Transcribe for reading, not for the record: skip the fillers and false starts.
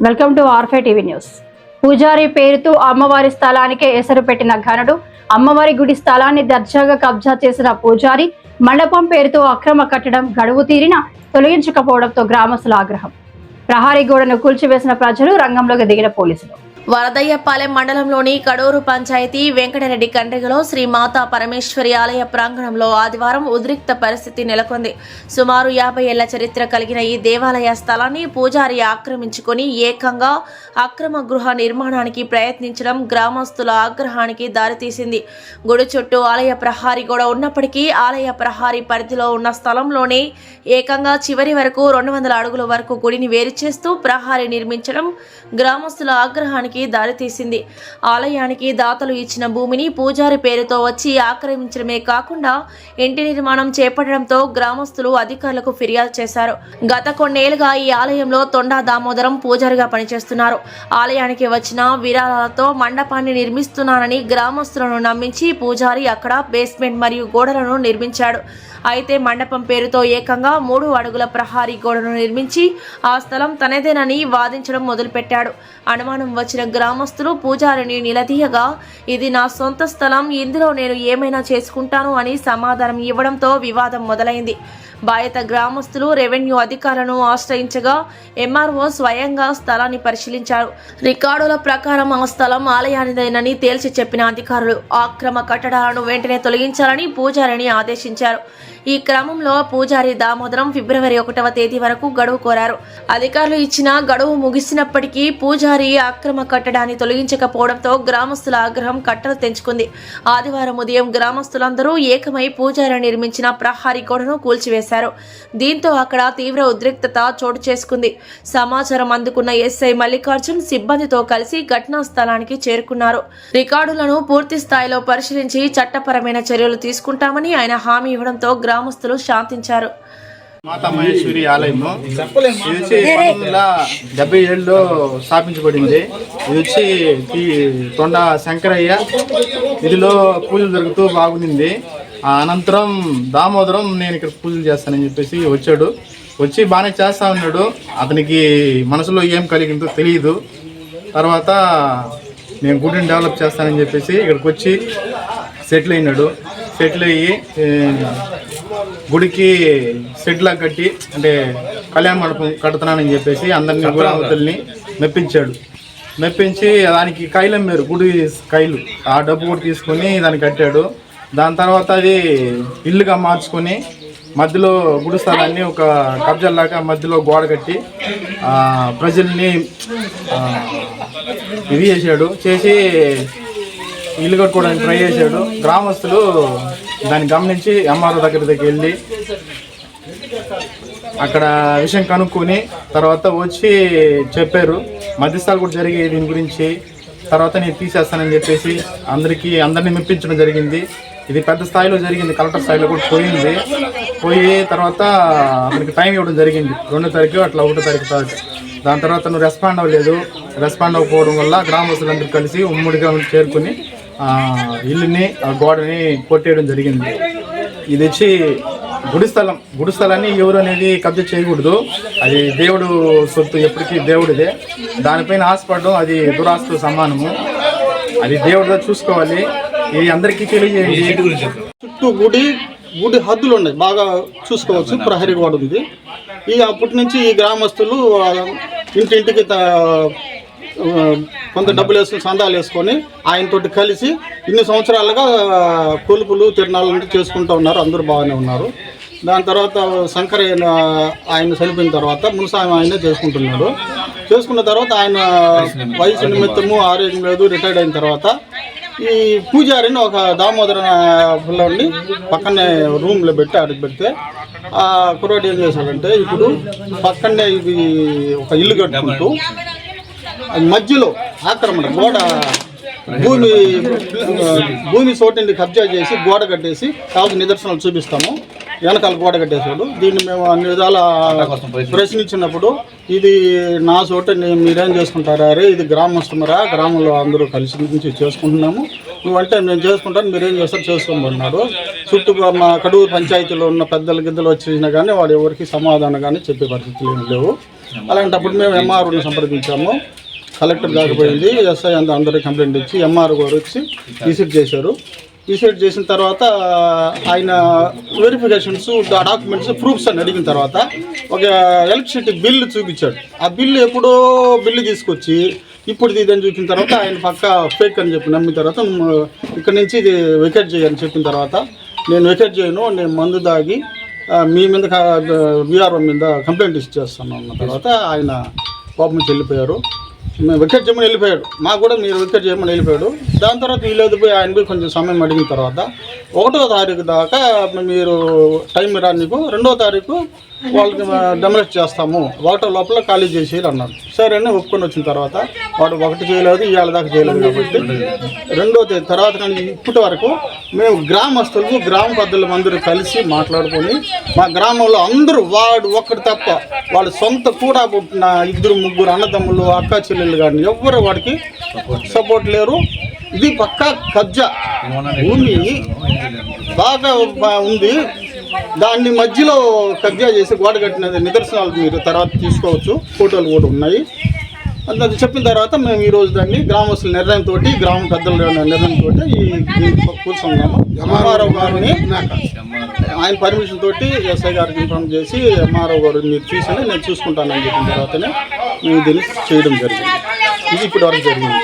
Welcome to ఆర్ఫే TV news. పూజారి పేరుతో అమ్మవారి స్థలానికే ఎసరు పెట్టిన ఘనుడు. అమ్మవారి గుడి స్థలాన్ని దర్జాగా కబ్జా చేసిన పూజారి మండపం పేరుతో అక్రమ కట్టడం గడువు తీరిన తొలగించకపోవడంతో గ్రామస్తుల ఆగ్రహం. ప్రహారీ గోడను కూల్చివేసిన ప్రజలు, రంగంలోకి దిగిన పోలీసులు. వరదయ్యపాలెం మండలంలోని కడూరు పంచాయతీ వెంకటరెడ్డి కండ్రిగలో శ్రీ మాతా పరమేశ్వరి ఆలయ ప్రాంగణంలో ఆదివారం ఉద్రిక్త పరిస్థితి నెలకొంది. సుమారు 50 ఏళ్ల చరిత్ర కలిగిన ఈ దేవాలయ స్థలాన్ని పూజారి ఆక్రమించుకొని ఏకంగా అక్రమ గృహ నిర్మాణానికి ప్రయత్నించడం గ్రామస్తుల ఆగ్రహానికి దారితీసింది. గుడి చుట్టూ ఆలయ ప్రహారీ గోడ ఉన్నప్పటికీ ఆలయ ప్రహారీ పరిధిలో ఉన్న స్థలంలోనే ఏకంగా చివరి వరకు 200 అడుగుల వరకు గుడిని వేరు చేస్తూ ప్రహారీ నిర్మించడం గ్రామస్తుల ఆగ్రహానికి దారితీసింది. ఆలయానికి దాతలు ఇచ్చిన భూమిని పూజారి పేరుతో వచ్చి ఆక్రమించడమే కాకుండా ఇంటి నిర్మాణం చేపట్టడంతో గ్రామస్తులు అధికారులకు ఫిర్యాదు చేశారు. గత కొన్నేళ్లుగా ఈ ఆలయంలో తొండా దామోదరం పూజారిగా పనిచేస్తున్నారు. ఆలయానికి వచ్చిన విరాళాలతో మండపాన్ని నిర్మిస్తున్నానని గ్రామస్తులను నమ్మించి పూజారి అక్కడ బేస్మెంట్ మరియు గోడలను నిర్మించాడు. అయితే మండపం పేరుతో ఏకంగా 3 అడుగుల ప్రహారీ గోడను నిర్మించి ఆ స్థలం తనదేనని వాదించడం మొదలుపెట్టాడు. అనుమానం వచ్చిన గ్రామస్తులు పూజారిని నిలదీయగా, ఇది నా సొంత స్థలం, ఇందులో నేను ఏమైనా చేసుకుంటాను అని సమాధానం ఇవ్వడంతో వివాదం మొదలైంది. బాధిత గ్రామస్తులు రెవెన్యూ అధికారులను ఆశ్రయించగా ఎంఆర్ఓ స్వయంగా స్థలాన్ని పరిశీలించారు. రికార్డుల ప్రకారం ఆ స్థలం ఆలయానిదేనని తేల్చి చెప్పిన అధికారులు అక్రమ కట్టడాలను వెంటనే తొలగించాలని పూజారిని ఆదేశించారు. ఈ క్రమంలో పూజారి దామోదరం ఫిబ్రవరి 1వ తేదీ వరకు గడువు కోరారు. అధికారులు ఇచ్చిన గడువు ముగిసినప్పటికీ పూజారి అక్రమ కట్టడాన్ని తొలగించకపోవడంతో గ్రామస్తుల ఆగ్రహం కట్టలు తెంచుకుంది. ఆదివారం ఉదయం గ్రామస్తులందరూ ఏకమై పూజారి నిర్మించిన ప్రహారీ గోడను కూల్చివేశారు. దీంతో అక్కడ తీవ్ర ఉద్రిక్తత చోటు చేసుకుంది. సమాచారం అందుకున్న ఎస్ఐ మల్లికార్జున్ సిబ్బందితో కలిసి ఘటనా స్థలానికి చేరుకున్నారు. రికార్డులను పూర్తి స్థాయిలో పరిశీలించి చట్టపరమైన చర్యలు తీసుకుంటామని ఆయన హామీ ఇవ్వడంతో గ్రామస్తులు శాంతించారు. మాతా మహేశ్వరి ఆలయము ఇది వచ్చి 1977లో స్థాపించబడింది. ఇది వచ్చి తొండ శంకరయ్య ఇదిలో పూజలు జరుగుతూ బాగుంది. అనంతరం దామోదరం నేను ఇక్కడ పూజలు చేస్తానని చెప్పేసి వచ్చి బాగానే చేస్తా ఉన్నాడు. అతనికి మనసులో ఏం కలిగిందో తెలియదు. తర్వాత నేను గుడిని డెవలప్ చేస్తానని చెప్పేసి ఇక్కడికి వచ్చి సెటిల్ అయినాడు. సెటిల్ అయ్యి గుడికి సెట్లా కట్టి అంటే కళ్యాణ మండపం కడుతున్నానని చెప్పేసి అందరినీ గురావతుల్ని మెప్పించి దానికి కైలు అమ్మారు, గుడి కైలు. ఆ డబ్బు కూడా తీసుకొని దాన్ని కట్టాడు. దాని తర్వాత అది ఇల్లుగా మార్చుకొని మధ్యలో గుడి స్థలాన్ని ఒక కబ్జాలాగా మధ్యలో గోడ కట్టి ప్రజల్ని ఇది చేసి ఇల్లు కట్టుకోవడానికి ట్రై చేశాడు. గ్రామస్తులు దాన్ని గమనించి ఎంఆర్ఓ దగ్గరికి వెళ్ళి అక్కడ విషయం కనుక్కొని తర్వాత వచ్చి చెప్పారు. మధ్యస్థాలు కూడా జరిగాయి దీని గురించి. తర్వాత నేను తీసేస్తానని చెప్పేసి అందరినీ మెప్పించడం జరిగింది. ఇది పెద్ద స్థాయిలో జరిగింది, కలెక్టర్ స్థాయిలో కూడా పోయి తర్వాత అతనికి టైం ఇవ్వడం జరిగింది. 2వ తారీఖు అట్లా 1వ తారీఖు తర్వాత. దాని తర్వాత నువ్వు రెస్పాండ్ అవ్వకపోవడం వల్ల గ్రామస్తులందరూ కలిసి ఉమ్మడిగా చేరుకుని ఇల్లుని గోడని కొట్టేయడం జరిగింది. ఇది వచ్చి గుడి స్థలాన్ని ఎవరు అనేది కబ్జా చేయకూడదు. అది దేవుడు సొత్తు, ఎప్పటికీ దేవుడిదే. దానిపైన ఆశపడడం అది దురాస్తు సమానము. అది దేవుడితో చూసుకోవాలి. ఇది అందరికీ తెలియజేయండి. చుట్టూ గుడి హద్దులు ఉన్నాయి, బాగా చూసుకోవచ్చు. ప్రహరీ గోడ ఉంది. అప్పటి నుంచి ఈ గ్రామస్తులు ఇంటింటికి కొంత డబ్బులు వేసుకుని సందాలు వేసుకొని ఆయనతోటి కలిసి ఇన్ని సంవత్సరాలుగా కొలుపులు తిరునాళ్ళు చేసుకుంటూ ఉన్నారు. అందరూ బాగానే ఉన్నారు. దాని తర్వాత శంకరయ్య ఆయన చనిపోయిన తర్వాత మున్సామి ఆయనే చేసుకున్న తర్వాత ఆయన వయసు నిమిత్తము ఆరోగ్యం లేదు, రిటైర్డ్ అయిన తర్వాత ఈ పూజారిని ఒక దామోదర పిల్లని పక్కనే రూమ్లో పెట్టి ఆడికి పెడితే ఆ కుర్రాడు ఏం చేశాడంటే, ఇప్పుడు పక్కనే ఇది ఒక ఇల్లు కట్టుకుంటూ మధ్యలో ఆక్రమణ గోడ భూమి చోటిని కబ్జా చేసి గోడ కట్టేసి కావాల్సిన నిదర్శనాలు చూపిస్తాము. వెనకాల గోడ కట్టేశాడు. దీన్ని మేము అన్ని విధాల ప్రశ్నించినప్పుడు ఇది నా చోట మీరేం చేసుకుంటారా, ఇది గ్రామస్తుమరా, గ్రామంలో అందరూ కలిసి నుంచి చేసుకుంటున్నాము, నువ్వంటే నేను చేసుకుంటాను, మీరేం చేస్తారు చేసుకోమన్నాడు. చుట్టూ మా కడూరు పంచాయతీలో ఉన్న పెద్దల గిద్దలు వచ్చినా కానీ వాడు ఎవరికి సమాధానం కానీ చెప్పే పరిస్థితులు ఏమి లేవు. అలాంటప్పుడు మేము ఎంఆర్ఓని సంప్రదించాము. కలెక్టర్ దాకపోయింది, ఎస్ఐ అందరూ కంప్లైంట్ ఇచ్చి ఎంఆర్ఓ గారు వచ్చి విజిట్ చేశారు. విజిట్ చేసిన తర్వాత ఆయన వెరిఫికేషన్స్, డాక్యుమెంట్స్, ప్రూఫ్స్ అని అడిగిన తర్వాత ఒక ఎలక్ట్రిసిటీ బిల్లు చూపించాడు. ఆ బిల్లు ఎప్పుడో బిల్లు తీసుకొచ్చి ఇప్పుడు ఇదని చూపిన తర్వాత ఆయన పక్క ఫేక్ అని చెప్పి నమ్మిన తర్వాత ఇక్కడ నుంచి ఇది వెకేట్ చేయని చెప్పిన తర్వాత నేను వెకేట్ చేయను, నేను మందు దాగి మీ మీద విఆర్ఓ మీద కంప్లైంట్ ఇచ్చేస్తాను అన్న తర్వాత ఆయన కోపం నుంచి వెళ్ళిపోయారు. మేము వికెట్ చేయమని వెళ్ళిపోయాడు, మాకు కూడా మీరు వికెట్ చేయమని వెళ్ళిపోయాడు. దాని తర్వాత వీళ్ళు పోయి ఆయన పోయి కొంచెం సమయం అడిగిన తర్వాత 1వ తారీఖు దాకా మీరు టైం రానికు 2వ తారీఖు వాళ్ళకి డెమరేట్ చేస్తాము, 1 లోపల ఖాళీ చేసేది అన్నారు. సరే అని ఒప్పుకొని వచ్చిన తర్వాత వాడు 1 చేయలేదు, ఇవాళ దాకా చేయలేదు. కాబట్టి 2వ తేదీ తర్వాత కానీ ఇప్పటి వరకు మేము గ్రామస్తులకు గ్రామ పెద్దలు అందరూ కలిసి మాట్లాడుకొని మా గ్రామంలో అందరూ వాడు ఒక్కడు తప్ప వాళ్ళ సొంత కూడా పుట్టిన 2, 3 అన్నదమ్ములు, అక్క చెల్లెళ్ళు కానీ ఎవ్వరు వాడికి సపోర్ట్ లేరు. ఇది పక్కా కబ్జా భూమి బాగా ఉంది. దాన్ని మధ్యలో కబ్జా చేసి గోడ కట్టినది నిదర్శనాలు మీరు తర్వాత తీసుకోవచ్చు, ఫోటోలు కూడా ఉన్నాయి. అది చెప్పిన తర్వాత మేము ఈరోజు దాన్ని గ్రామస్తుల నిర్ణయంతో, గ్రామ పెద్దల నిర్ణయంతో కూర్చున్నాము. ఎంఆర్ఓ గారిని ఆయన పర్మిషన్ తోటి ఎస్ఐ గారికి ఇన్ఫార్మ్ చేసి ఎంఆర్ఓ గారు మీరు చూసని నేను చూసుకుంటానని చెప్పిన తర్వాతనే మేము దీన్ని చేయడం జరిగింది. ఇది ఇప్పటి వరకు జరిగింది.